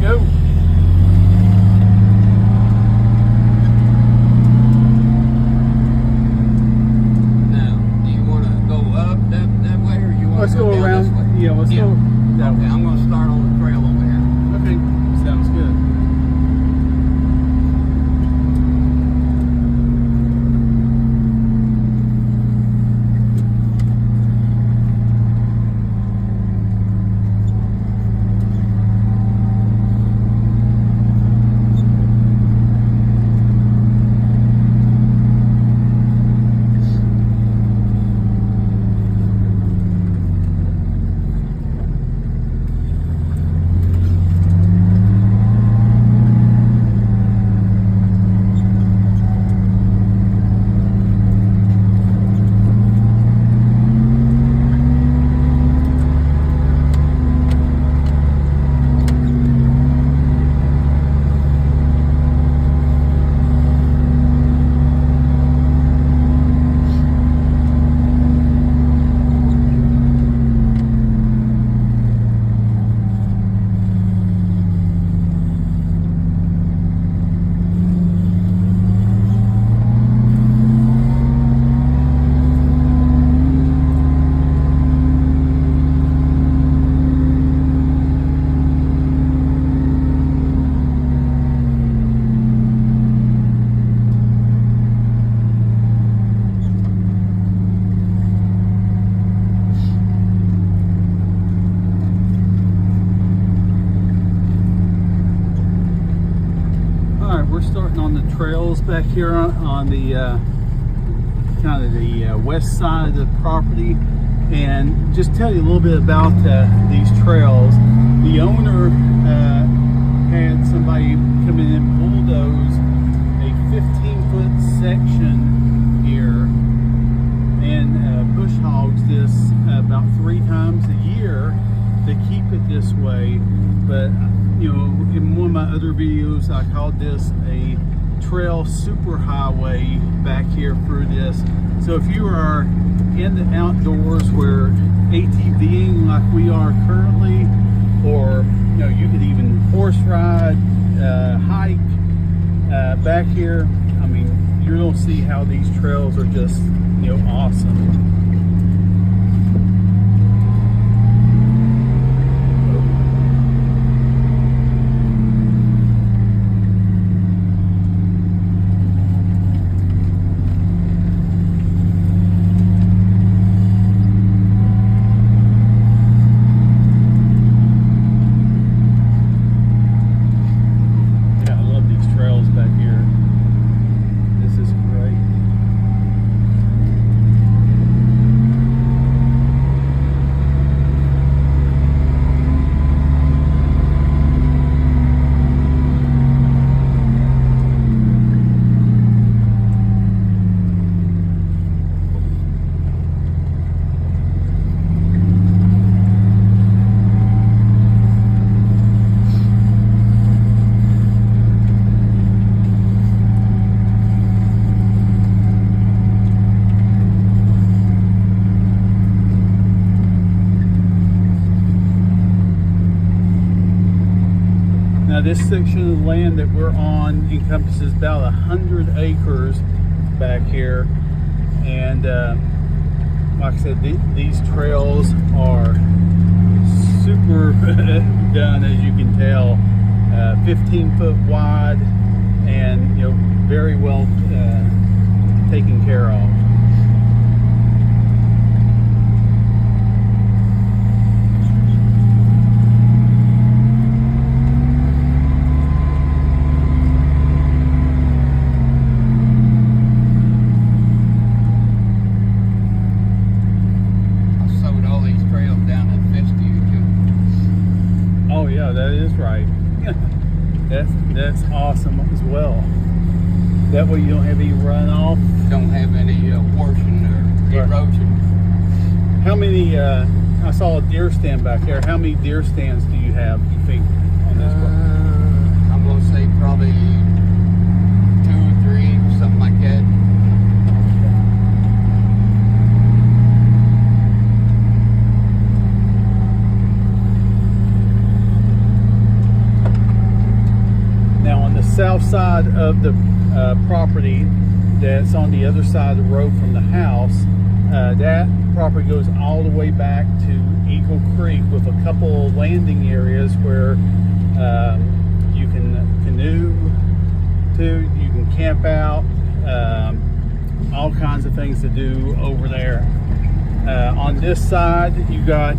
go. Now, do you want to go up that way, or you want Let's to go down around. this way? Yeah, let's go that Okay, way. I'm going to start on the trail over here. Okay, sounds good. We're starting on the trails back here on the kind of the west side of the property, and just tell you a little bit about these trails. The owner had somebody come in and bulldoze a 15-foot section here and bush hogs this about 3 times a year to keep it this way. But you know, in one of my other videos, I called this a trail superhighway back here through this. So if you are in the outdoors where ATVing like we are currently, or you know, you could even horse ride, hike back here. I mean, you're gonna see how these trails are just, you know, awesome. Now this section of land that we're on encompasses about 100 acres back here, and like I said, these trails are super done, as you can tell. 15-foot wide, and you know, very well taken care of. That is right. That's awesome as well. That way you don't have any runoff. Don't have any washing or erosion. How many, I saw a deer stand back there. How many deer stands do you have, you think, on this one? I'm going to say probably 2 or 3, something like that. south side of the property that's on the other side of the road from the house, that property goes all the way back to Eagle Creek with a couple landing areas where you can canoe to, you can camp out, all kinds of things to do over there. On this side, you got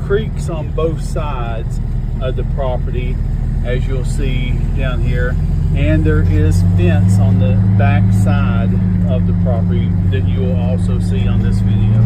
creeks on both sides of the property, as you'll see down here, and there is fence on the back side of the property that you will also see on this video.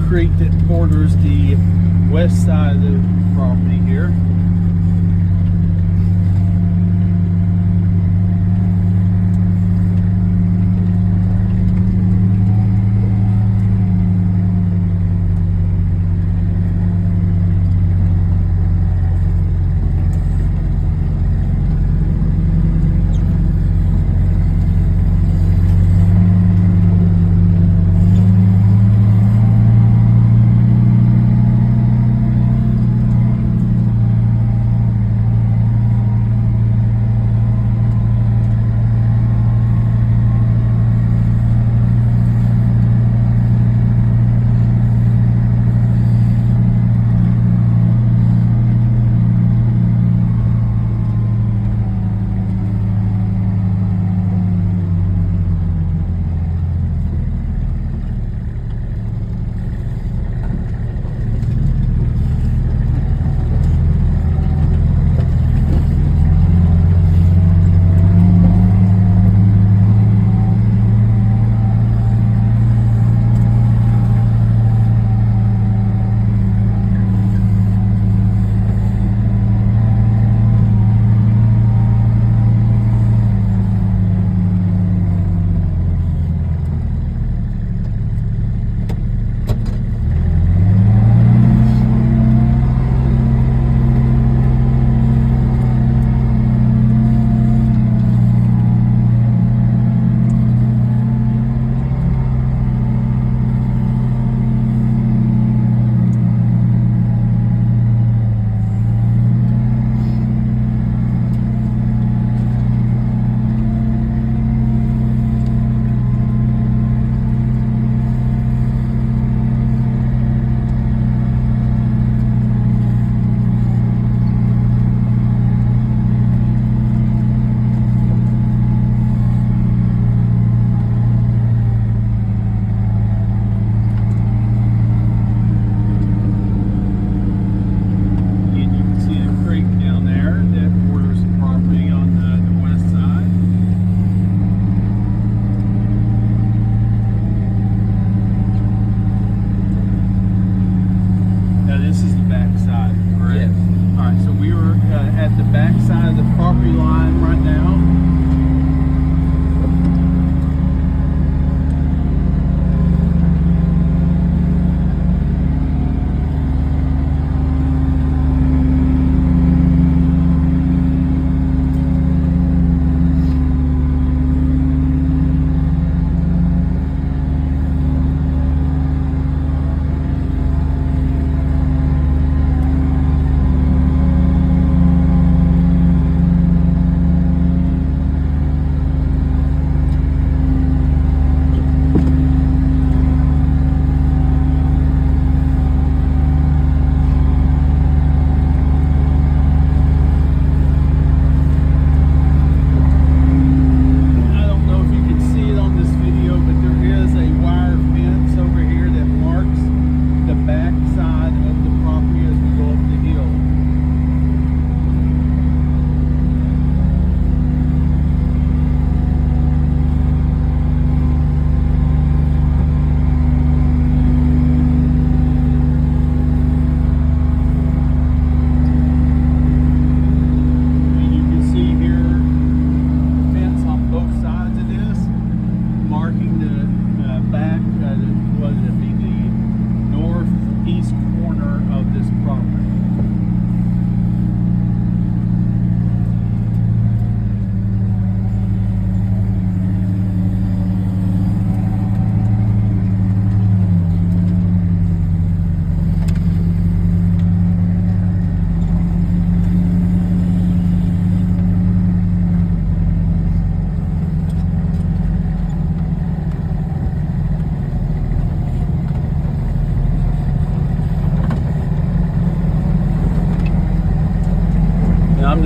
Creek that borders the west side of the property here.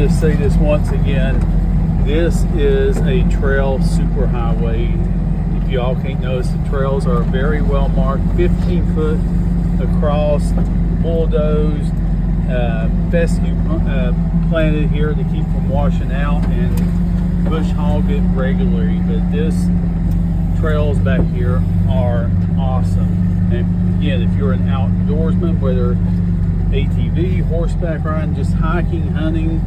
to say this once again. This is a trail superhighway. If you all can't notice, the trails are very well marked, 15 foot across, bulldozed, fescue planted here to keep from washing out, and bush hog it regularly. But this trails back here are awesome. And again, if you're an outdoorsman, whether ATV, horseback riding, just hiking, hunting,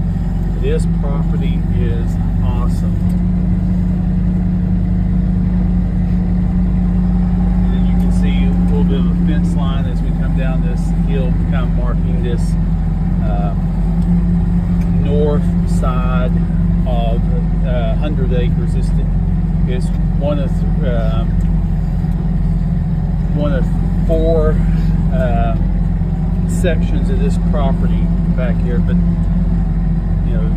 this property is awesome. And then you can see a little bit of a fence line as we come down this hill, kind of marking this north side of 100 acres. It's one of four sections of this property back here, but you know,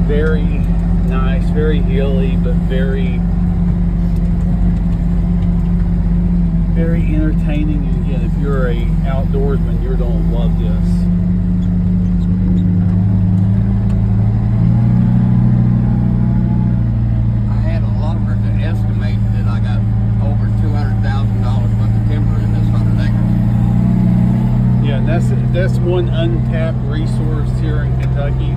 very nice, very hilly, but very entertaining. And again, if you're a outdoorsman, you're gonna love this. I had a lumber to estimate that I got over $200,000 worth of timber in this 100 acres. Yeah, and that's one untapped resource here in Kentucky,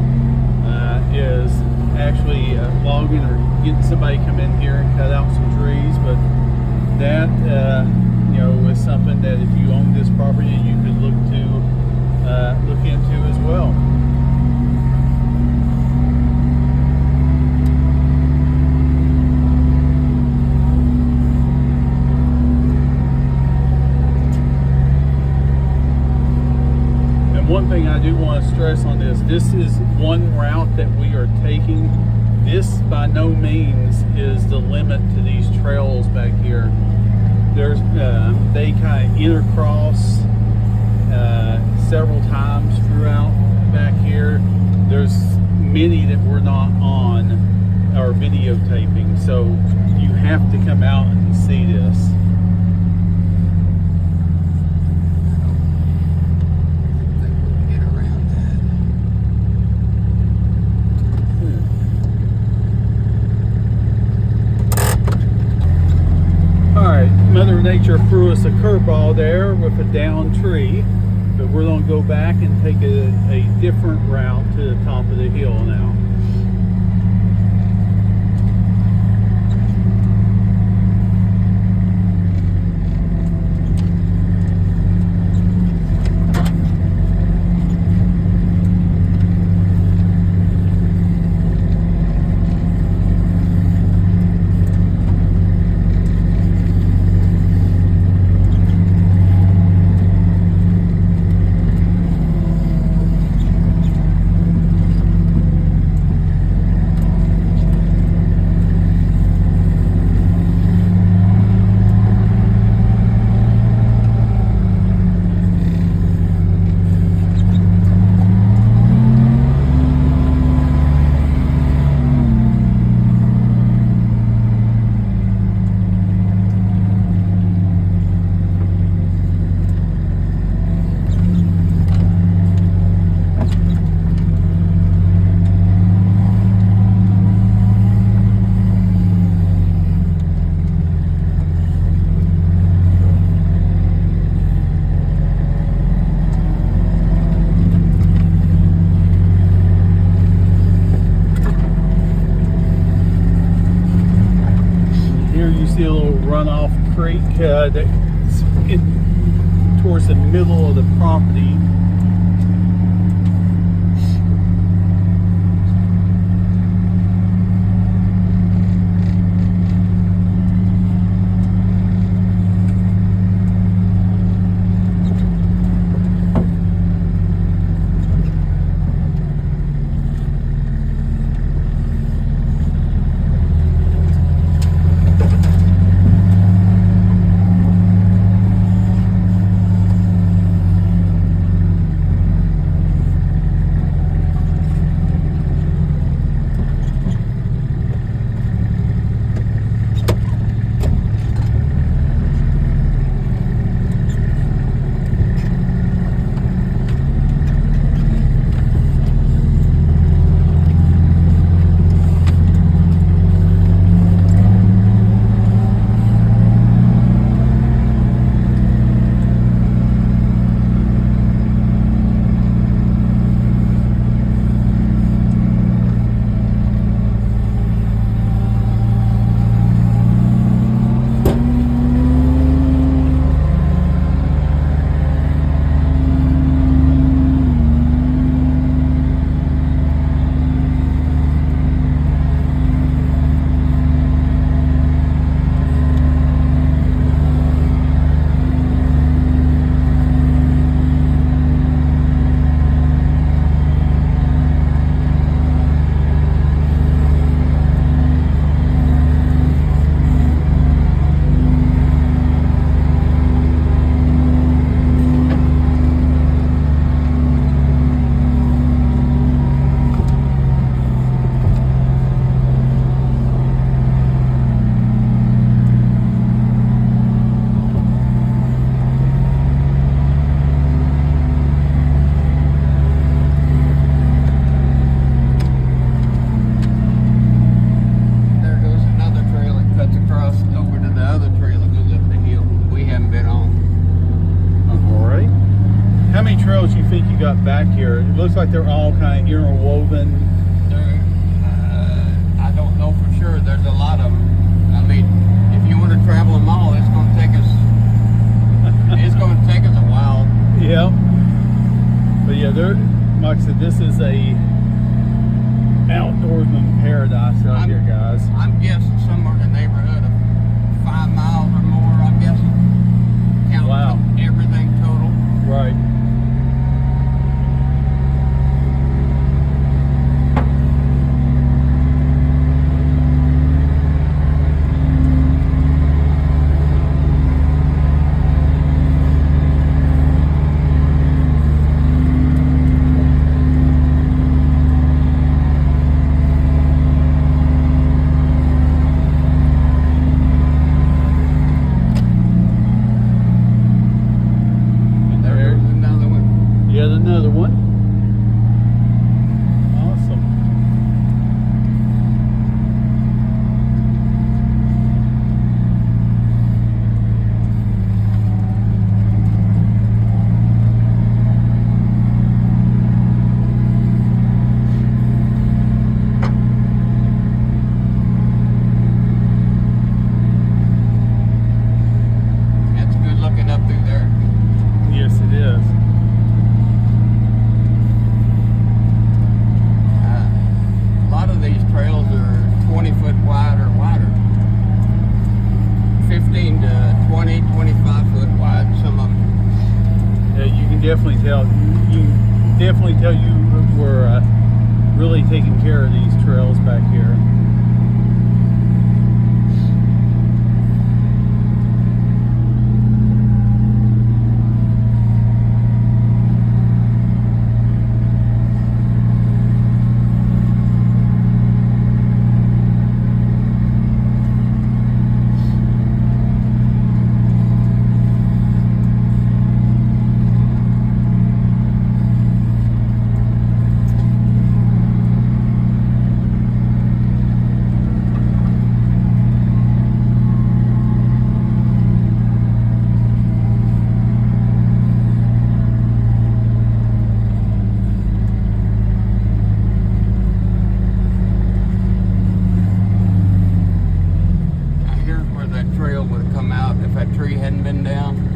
is actually logging or getting somebody to come in here and cut out some trees. But that you know, is something that if you own this property, you could look into as well. One thing I do want to stress on this is one route that we are taking. This by no means is the limit to these trails back here. There's they kind of intercross several times throughout back here. There's many that we're not on or videotaping, so you have to come out and see this. Mother Nature threw us a curveball there with a down tree, but we're going to go back and take a different route to the top of the hill now. See a little runoff creek that's towards the middle of the property. trails you think you got back here? It looks like they're all kind of interwoven. I don't know for sure. There's a lot of them. I mean, if you want to travel them all, it's going to take us. It's going to take us a while. Yeah. But yeah, like I said, this is a outdoorsman paradise out here, guys. I'm guessing somewhere in the neighborhood of 5 miles or more. I'm guessing. Counting everything total. Right. Another one. Awesome. That's good looking up through there. Yes, it is. These trails are 20 foot wide or wider. 15 to 20, 25 foot wide, some of them. Yeah, you can definitely tell. You were really taking care of these trails back here.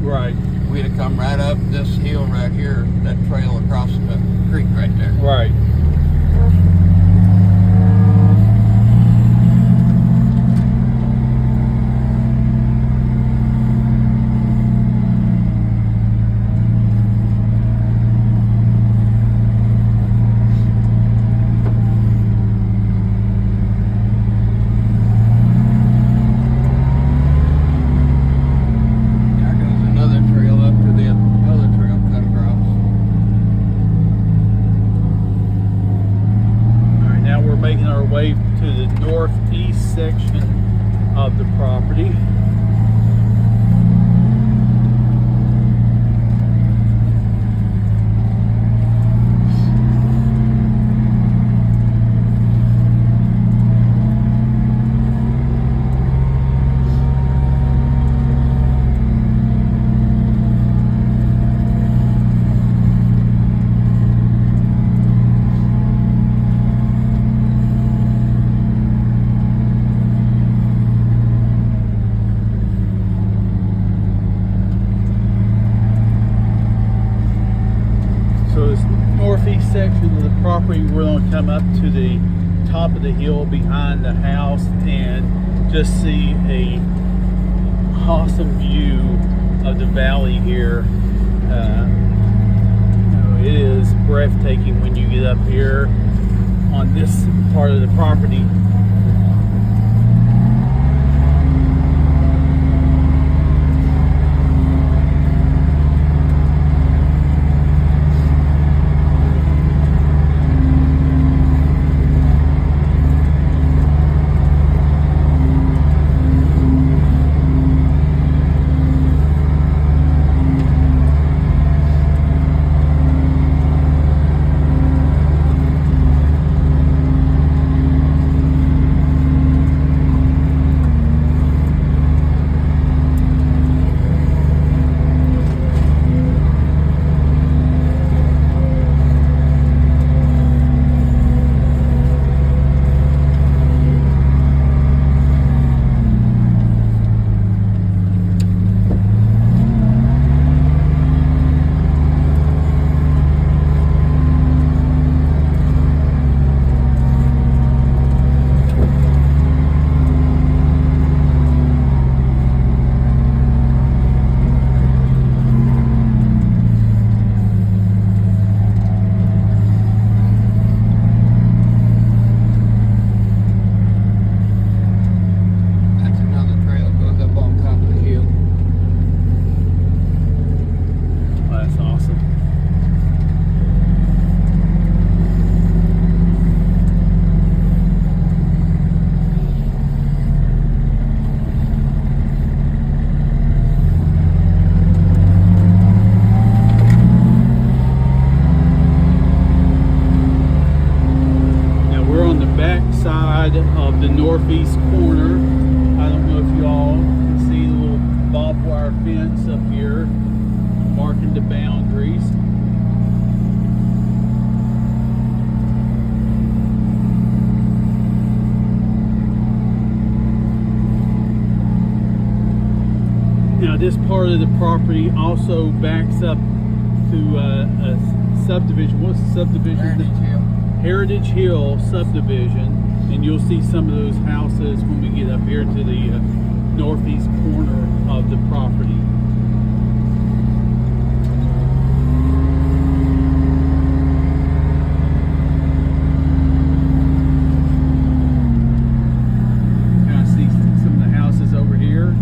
Right. We'd have come right up this hill right here, that trail across the creek right there. Right. Way to the northeast section of the property. Northeast section of the property, we're going to come up to the top of the hill behind the house and just see a awesome view of the valley here. It is breathtaking when you get up here on this part of the property. northeast corner. I don't know if you all can see the little barbed wire fence up here marking the boundaries. Now this part of the property also backs up to a subdivision. What's the subdivision? Heritage Hill subdivision, and you'll see some of those houses when we get up here to the northeast corner of the property. Kind of see some of the houses over here.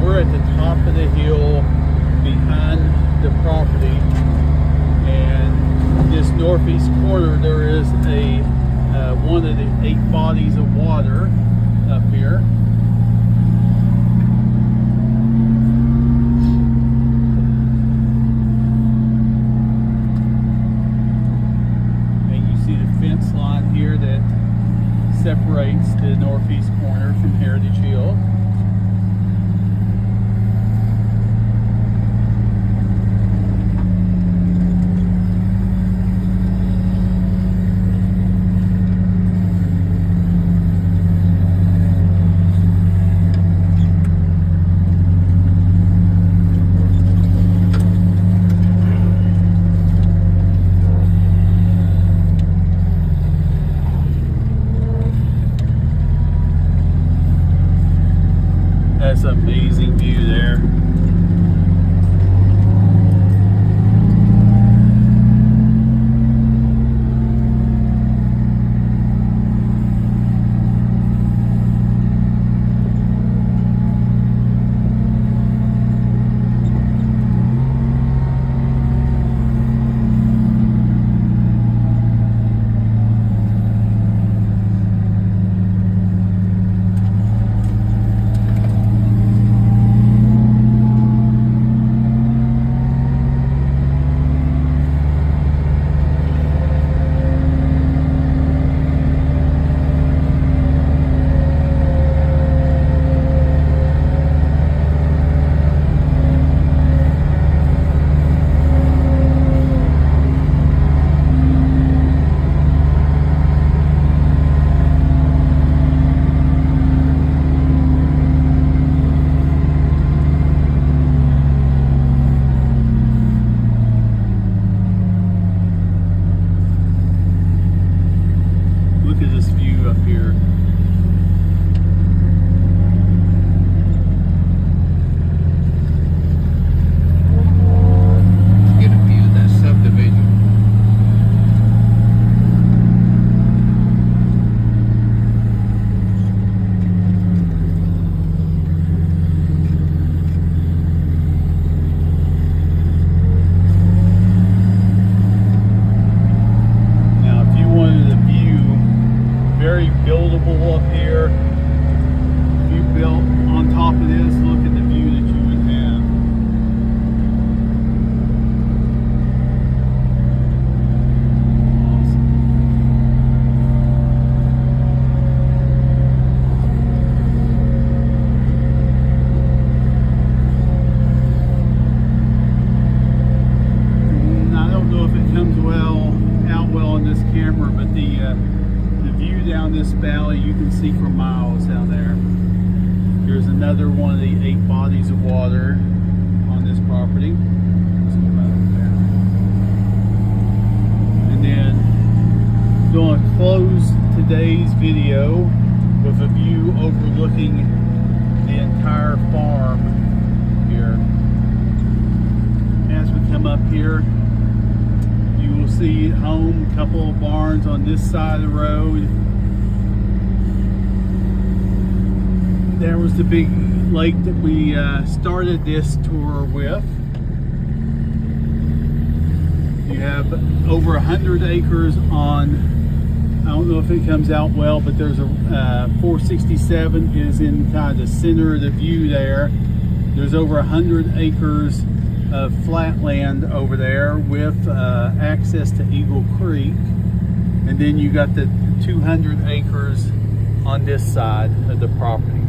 We're at the top of the hill behind the property, and this northeast corner there is a one of the 8 bodies of water up here. And you see the fence line here that separates the northeast corner from Heritage Hill. That's an amazing view there. buildable up here. If you built on top of this, look at the view that you would have. Awesome. I don't know if it comes out well in this camera, but the view down this valley you can see for miles down there. Here's another one of the 8 bodies of water on this property. Let's go right up there. And then I'm going to close today's video with a view overlooking the entire farm here. As we come up here, you will see home, a couple of barns on this side of the road. There was the big lake that we started this tour with. You have over 100 acres on, I don't know if it comes out well, but there's a 467 is in kind of the center of the view there. There's over 100 acres of flat land over there with access to Eagle Creek. And then you got the 200 acres on this side of the property.